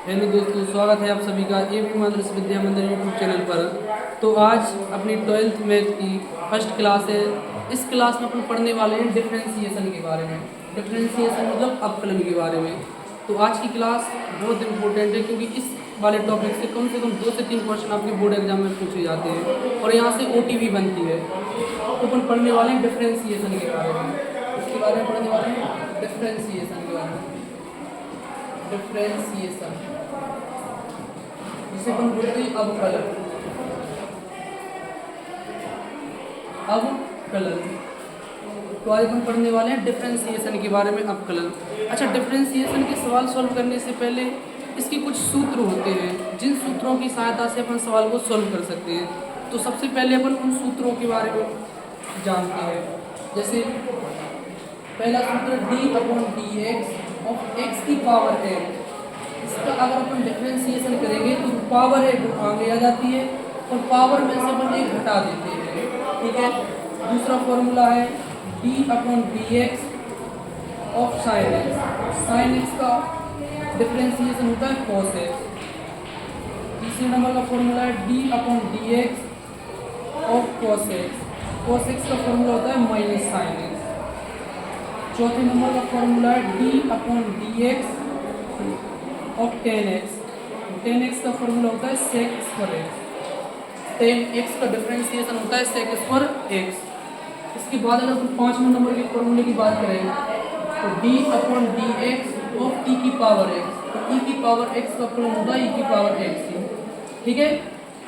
Hello दोस्तों, स्वागत है आप सभी का एबी आदर्श विद्या मंदिर यूट्यूब चैनल पर। तो आज अपनी 12th मैथ की फर्स्ट क्लास है। इस क्लास में अपन पढ़ने वाले हैं डिफ्रेंसिएशन के बारे में। डिफ्रेंसिएशन मतलब अपकलन के बारे में। तो आज की क्लास बहुत इंपॉर्टेंट है क्योंकि इस वाले टॉपिक से कम 2 से 3 क्वेश्चन आपके बोर्ड एग्जाम में पूछे जाते हैं और यहाँ से OT भी बनती है। तो अपन पढ़ने वाले हैं डिफ्रेंसिएशन के बारे में। इसके बारे में पढ़ने वाले हैं डिफ्रेंसिएशन के बारे में। डिफ्रेंसिएशन जिसे अपन बोलते हैं अवकलन। अवकलन तो आज अपन पढ़ने वाले हैं डिफ्रेंसिएशन के बारे में, अवकलन। अच्छा, डिफ्रेंसिएशन के सवाल सॉल्व करने से पहले इसके कुछ सूत्र होते हैं जिन सूत्रों की सहायता से अपन सवाल को सॉल्व कर सकते हैं। तो सबसे पहले अपन उन सूत्रों के बारे में जानते हैं। जैसे पहला सूत्र d/dx ऑफ x की पावर n। इसका अगर अपन डिफरेंशिएशन करेंगे तो पावर है वो आगे आ जाती है और पावर में से अपन एक घटा देते हैं, ठीक है। दूसरा फॉर्मूला है d/dx of sin x। sin x का डिफरेंशिएशन होता है cos x। तीसरे नंबर का फॉर्मूला है d/dx of cos x। cos x का फॉर्मूला होता है माइनस sin x। चौथे नंबर का फॉर्मूला है d/dx of tan x। tan x का फॉर्मूला होता है sec square x। tan x का डिफरेंशिएशन होता है sec स्क्वायर x। इसके बाद अगर हम 5वें नंबर के फॉर्मूले की बात करें तो d/dx ऑफ e की पावर x। तो e की पावर x का फॉर्मूला होता है e की पावर x, ठीक है।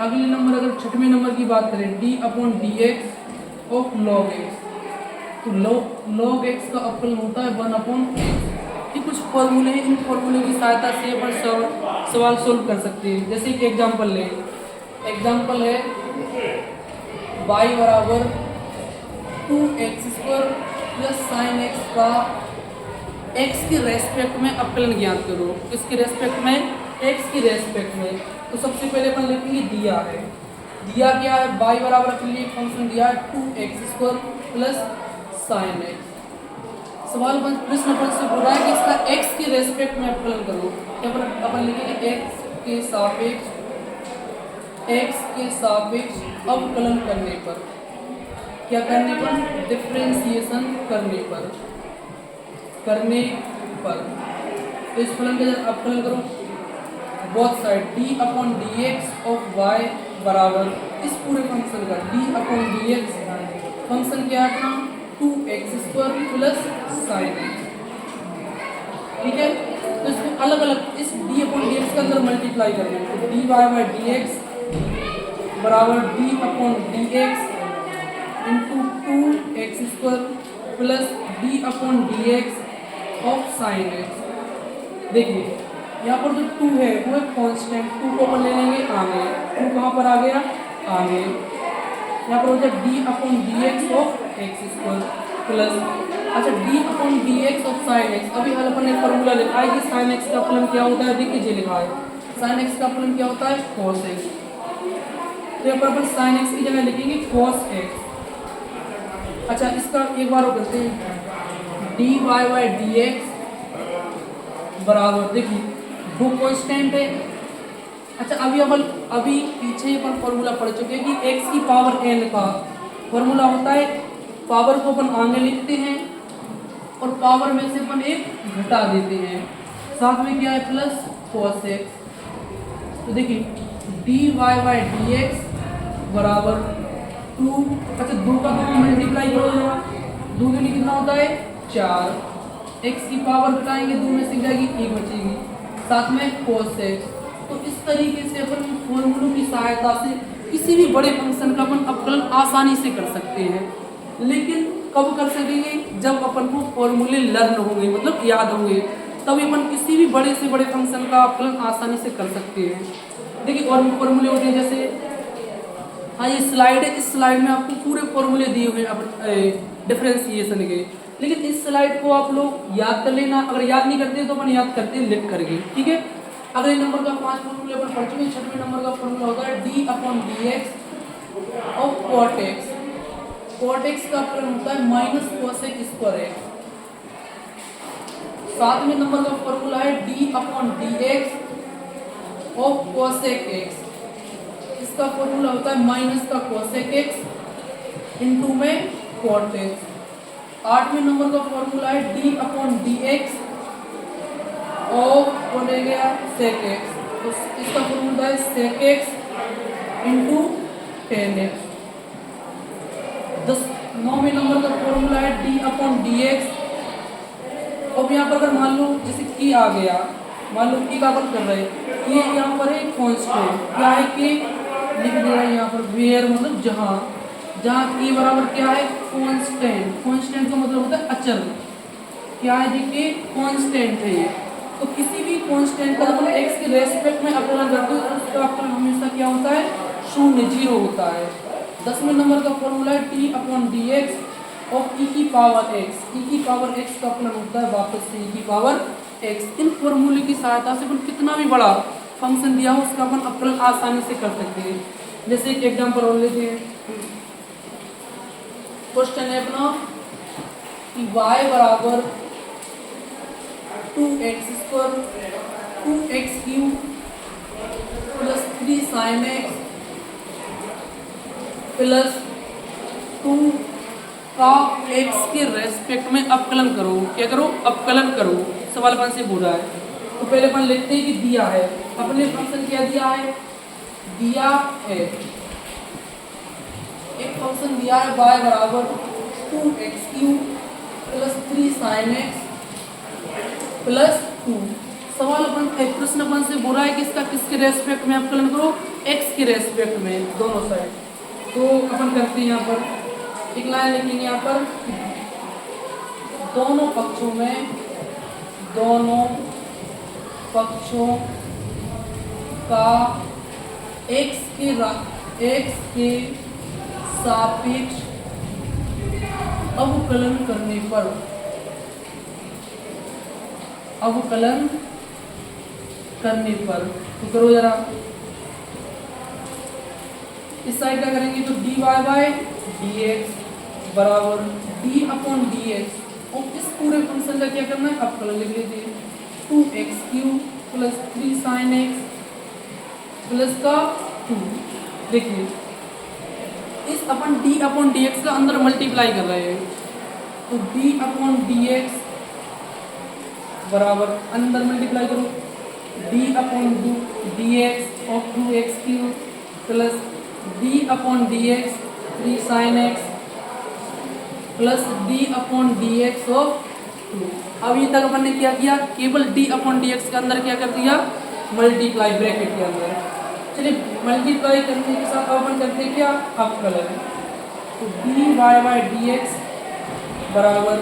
अगले नंबर अगर 6वें नंबर की बात करें d/dx ऑफ log x। तो log x का अपकलन होता है 1/x। ये कुछ फॉर्मूले हैं, इन फॉर्मूले की सहायता से अपन सवाल सोल्व कर सकते हैं। जैसे कि एग्जांपल लें, एग्जांपल है y बराबर 2x² प्लस sin x का x के रेस्पेक्ट में अपकलन ज्ञात करो। इसके रेस्पेक्ट में, x के रेस्पेक्ट में। तो सबसे पहले अपन लिखेंगे दिया है, दिया क्या है, y बराबर अपने लिए फंक्शन दिया है 2x² प्लस sin x। सवाल प्रश्न पर से बोल रहा है कि इसका x के रेस्पेक्ट में अपकलन करो। यहाँ पर अपन लिखेंगे x के सापेक्ष अवकलन करने पर, क्या करने पर, डिफरेंशिएशन करने पर तो इस फलन का अपकलन करो both side d/dx of y बराबर इस पूरे फंक्शन का d/dx फंक्शन क्या है अपना 2x² प्लस sin x, ठीक है। तो इसको अलग अलग इस d/dx के अंदर मल्टीप्लाई करना है। तो dy/dx बराबर d/dx into 2x² plus d/dx of sin x। देखिए यहाँ पर जो 2 है वो एक कांस्टेंट, 2 को अपन ले लेंगे आगे। 2 कहाँ पर आ गया, आगे। यहाँ पर हो जाए d/dx ऑफ x² प्लस, अच्छा d/dx ऑफ sin x। अभी हल अपन ने फॉर्मूला लिखा है कि sin x का फलन क्या होता है, देखिए लिखा है sin x का फलन क्या होता है cos x। तो यहाँ पर अपन sin x की जगह लिखेंगे cos x। अच्छा, इसका एक बार और करते हैं dy/dx बराबर, देखिए दो कांस्टेंट है। अच्छा, अभी पीछे अपन फॉर्मूला पढ़ चुके हैं कि x की पावर n का फॉर्मूला होता है, पावर को अपन आगे लिखते हैं और पावर में से अपन एक घटा देते हैं, साथ में क्या है प्लस cos x। तो देखिए dy/dx बराबर 2, अच्छा 2 का 2 मल्टीप्लाई करो, 2 के लिए कितना होता है 4। x की पावर घटाएंगे 2 में से जाएगी 1 बचेगी, साथ में cos x। तो इस तरीके से अपन फॉर्मूलों की सहायता से किसी भी बड़े फंक्शन का अपन अपकलन आसानी से कर सकते हैं। लेकिन कब कर सकेंगे, जब अपन को फॉर्मूले लर्न होंगे, मतलब याद होंगे, तभी अपन किसी भी बड़े से बड़े फंक्शन का अपकलन आसानी से कर सकते हैं। देखिए और भी फॉर्मूले होते हैं, जैसे हाँ ये स्लाइड है, इस स्लाइड में आपको पूरे फॉर्मूले दिए हुए हैं डिफरेंशिएशन के, लेकिन इस स्लाइड को आप लोग याद कर लेना। अगर याद नहीं करते तो अपन याद करते हैं लिख करके, ठीक है। अगले नंबर का 5 फॉर्मूले अपन पढ़ चुके हैं। 6वें नंबर का फॉर्मूला होता है d/dx of cot x। cot x का फलन होता है माइनस cos x²। 7वें नंबर का फॉर्मूला है d/dx ऑफ कोसेक एक्स। इसका फॉर्मूला होता है माइनस का कोसेक एक्स इंटू में कॉट एक्स। 8वें नंबर का फॉर्मूला है d upon d x of बने गया सेक एक्स। तो इसका फॉर्मूला है sec x into tan x. 9वें नंबर का फॉर्मूला है डी अपॉन डी एक्स। अब यहाँ पर अगर मान लो जैसे की आ गया, मान लो की का अपन कर रहे हैं, ये यहाँ पर है कॉन्स्टेंट, क्या है कि लिख दे रहा है यहाँ पर वेयर मतलब जहाँ, जहाँ की बराबर क्या है कॉन्स्टेंट। कॉन्स्टेंट का मतलब होता है अचल, क्या है देखिए कॉन्स्टेंट है ये। तो किसी भी कॉन्स्टेंट का जब एक्स के रेस्पेक्ट में अपना करते हो तो उसका अपना हमेशा क्या होता है शून्य, जीरो होता है। 10वें नंबर का फॉर्मूला है d upon d x of e की पावर एक्स। ई की पावर एक्स का अपना होता है वापस से ई की पावर एक्स। इन फॉर्मूले की सहायता से अपन कितना भी बड़ा फंक्शन दिया हो उसका अपन अपकलन आसानी से कर सकते हैं। जैसे एक एग्जांपल और लेते हैं, क्वेश्चन है अपना कि y बराबर 2x² 2x³ plus 3 sin x plus 2 का x के रेस्पेक्ट में अपकलन करो। क्या करो अपकलन करो। सवाल अपन से बोल रहा है तो पहले अपन लिखते हैं कि दिया है, अपने फंक्शन क्या दिया है, दिया है एक फंक्शन दिया है y बराबर 2x³ plus 3 sin x plus 2। सवाल अपन प्रश्न अपन से बोला है कि इसका किसके रेस्पेक्ट में अपकलन करो, x के रेस्पेक्ट में दोनों साइड। तो अपन करते हैं यहाँ पर एक लाइन लिखेंगे यहाँ पर दोनों पक्षों का x के सापेक्ष अवकलन करने पर तो करो जरा इस साइड क्या करेंगे तो dy बाय dx बराबर d अपॉन dx और इस पूरे फंक्शन का क्या करना है अपकलन लिख लीजिए 2x³ plus 3 sin x plus का 2। देखिए इस अपन d अपॉन dx का अंदर मल्टीप्लाई कर रहे हैं तो d अपॉन dx बराबर अंदर मल्टीप्लाई करो d upon dx of 2x³ plus d upon dx 3 sin x plus d upon dx of 2। अब ये तक अपन ने क्या किया, केवल d अपॉन dx के अंदर क्या कर दिया मल्टीप्लाई ब्रैकेट के अंदर। चलिए मल्टीप्लाई करने के साथ अपन करते हैं क्या अपकलन। तो dy बाय dx बराबर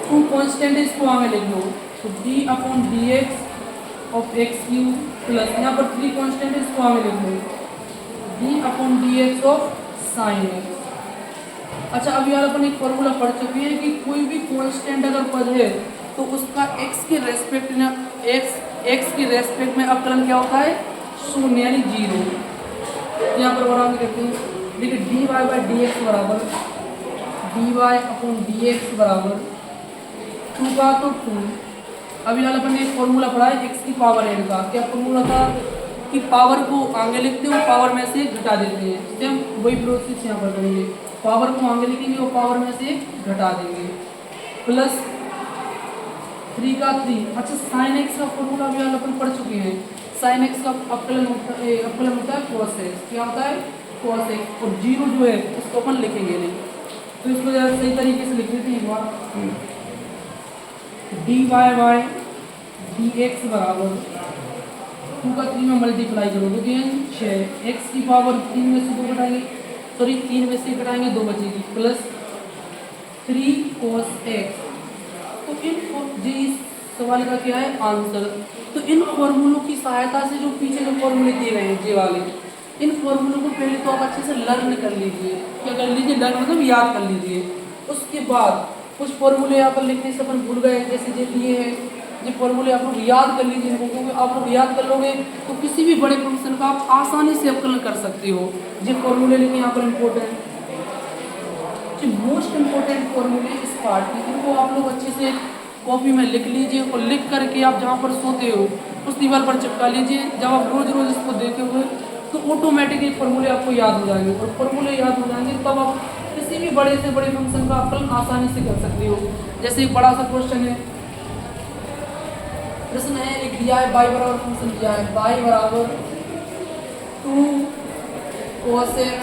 2 कांस्टेंट इसको आगे लिख लो तो d upon dx of x³ plus यहाँ पर 3 कांस्टेंट इसको आगे लिख लो d upon dx of sin x। अच्छा अब यार अपन एक फॉर्मूला पढ़ चुके हैं कि कोई भी कांस्टेंट अगर पद है तो उसका x के रेस्पेक्ट में x के रेस्पेक्ट में अपकलन क्या होता है शून्य यानी जीरो। यहाँ पर आराम करते हैं देखिए dy बाय dx बराबर dy अपॉन dx बराबर 2 का तो 2। अभी यार अपन ने एक फॉर्मूला पढ़ा है x की पावर n का। क्या फॉर्मूला था कि पावर को आगे लिखते हो पावर में से घटा देते हैं। सेम वही प्रोसेस यहाँ पर करेंगे, पावर को आगे लिखेंगे और पावर में से घटा देंगे प्लस 3 का 3। अच्छा sin x का फॉर्मूला भी अपन पढ़ चुके हैं। sin x का अपकलन होता है cos x। क्या होता है cos x और जीरो जो है उसको अपन लिखेंगे नहीं तो इसको जरा सही तरीके से लिख देते हैं एक बार। dy बाय dx बराबर 2 का 3 में मल्टीप्लाई करो तो 6 x की पावर 3 में से 2 घटाएंगे, सॉरी 3 में से घटाएंगे 2 बचेगी प्लस 3 cos x। तो इस सवाल का क्या है आंसर। तो इन फॉर्मूलों की सहायता से जो पीछे जो फॉर्मूले दिए गए हैं जे वाले, इन फॉर्मूलों को पहले तो आप अच्छे से लर्न कर लीजिए। क्या कर लीजिए लर्न मतलब याद कर लीजिए। उसके बाद कुछ फॉर्मूले यहाँ पर लिखने से अपन भूल गए जैसे जे दिए हैं ये फॉर्मूले आप लोग याद कर लीजिए इनको, क्योंकि आप लोग याद कर लोगे तो किसी भी बड़े फंक्शन का आप आसानी से अपकलन कर सकते हो। ये फॉर्मूले लिखे यहाँ पर इम्पोर्टेंट, मोस्ट इम्पोर्टेंट फॉर्मूले इस पार्ट के, इनको आप लोग अच्छे से कॉपी में लिख लीजिए और लिख करके आप जहाँ पर सोते हो उस दीवार पर चिपका लीजिए। जब आप रोज़ रोज़ इसको देखोगे तो ऑटोमेटिकली फॉर्मूले आपको याद हो जाएंगे, और फॉर्मूले याद हो जाएंगे तब आप किसी भी बड़े से बड़े फंक्शन का आकलन आसानी से कर सकते हो। जैसे एक बड़ा सा क्वेश्चन है, प्रश्न है, एक दिया है y बराबर फंक्शन दिया है, y बराबर 2 cos x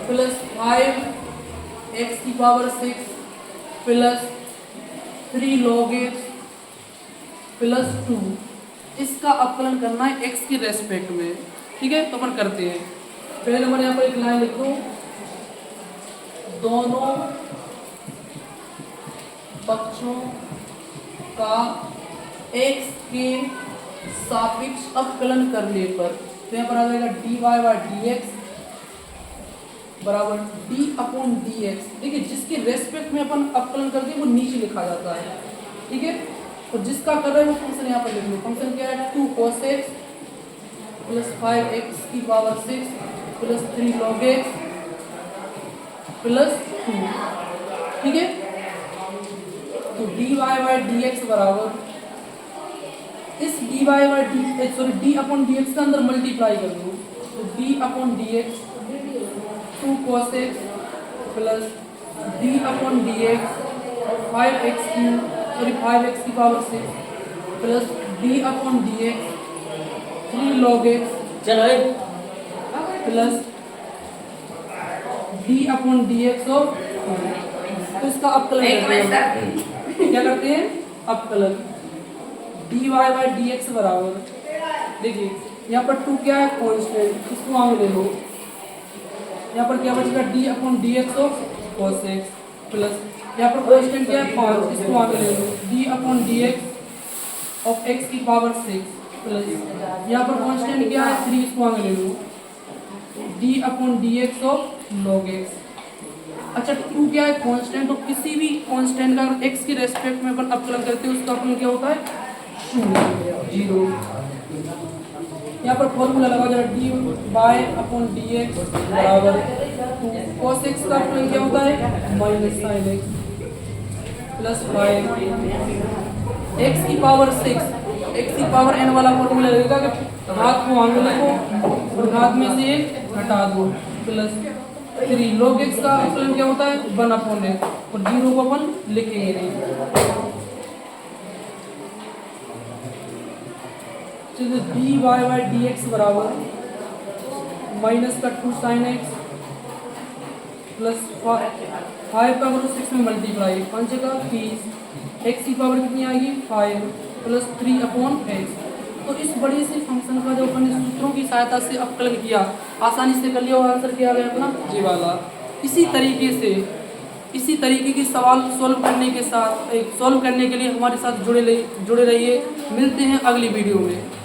प्लस 5 x की power 6 plus 3 log x plus 2, इसका अवकलन करना है x के रेस्पेक्ट में। ठीक है, तो अपन करते हैं। पहले नंबर यहाँ पर एक लाइन लिख दो, दोनों पक्षों का x के सापेक्ष अवकलन करने पर, तो यहाँ पर आ जाएगा dy बाय dx बराबर d अपॉन dx। देखिए, जिसके रेस्पेक्ट में अपन अवकलन करते हैं वो नीचे लिखा जाता है। ठीक है, और जिसका कर रहे हैं वो फंक्शन यहाँ पर लिख लो। फंक्शन क्या है, 2 cos x प्लस 5x की power 6 plus 3 log x plus 2। ठीक है, तो dy बाय dx बराबर इस dy by d upon dx का अंदर मल्टीप्लाई कर दो, तो d upon dx 2 cos x plus d upon dx 5x की power 6 plus d upon dx 3 log x plus d upon dx of 2। तो इसका अवकलन क्या करते हैं, अवकलन dy बाय dx बराबर, देखिए यहाँ पर 2 क्या है, कांस्टेंट, इसको आगे ले लो। यहाँ पर क्या बचेगा, d upon dx of cos x plus यहाँ पर कांस्टेंट क्या है, 5, इसको आगे ले लो, d upon dx of x की पावर 6 प्लस यहाँ पर कांस्टेंट क्या है, 3, इसको आगे ले लो, d upon dx of log x। अच्छा, 2 क्या है, कांस्टेंट, तो किसी भी कांस्टेंट का अगर x के रेस्पेक्ट में अपन अवकलन करते हैं उसका अवकलन क्या होता है, 0। यहाँ पर फॉर्मूला लगा जाए dy बाय अपॉन dx बराबर 2 cos x का अवकलन क्या होता है, minus sin x plus 5 x की पावर 6, x की पावर n वाला फॉर्मूला लगेगा कि हाथ को आगे लिखो और हाथ में से एक हटा दो, प्लस 3 log x का अवकलन क्या होता है, 1 अपॉन x, और 0 को अपन लिखेंगे नहीं। चलिए dy बाय dx बराबर माइनस का 2 sin x प्लस 5 का 6 में मल्टीप्लाई, 5 का 30, x की पावर कितनी आएगी, 5 प्लस 3 अपॉन x। तो इस बड़े से फंक्शन का जो अपन सूत्रों की सहायता से अवकलन किया, आसानी से कर लिया और आंसर क्या आ गया अपना, ये वाला। इसी तरीके के सवाल सॉल्व करने के लिए हमारे साथ जुड़े रहिए। मिलते हैं अगली वीडियो में।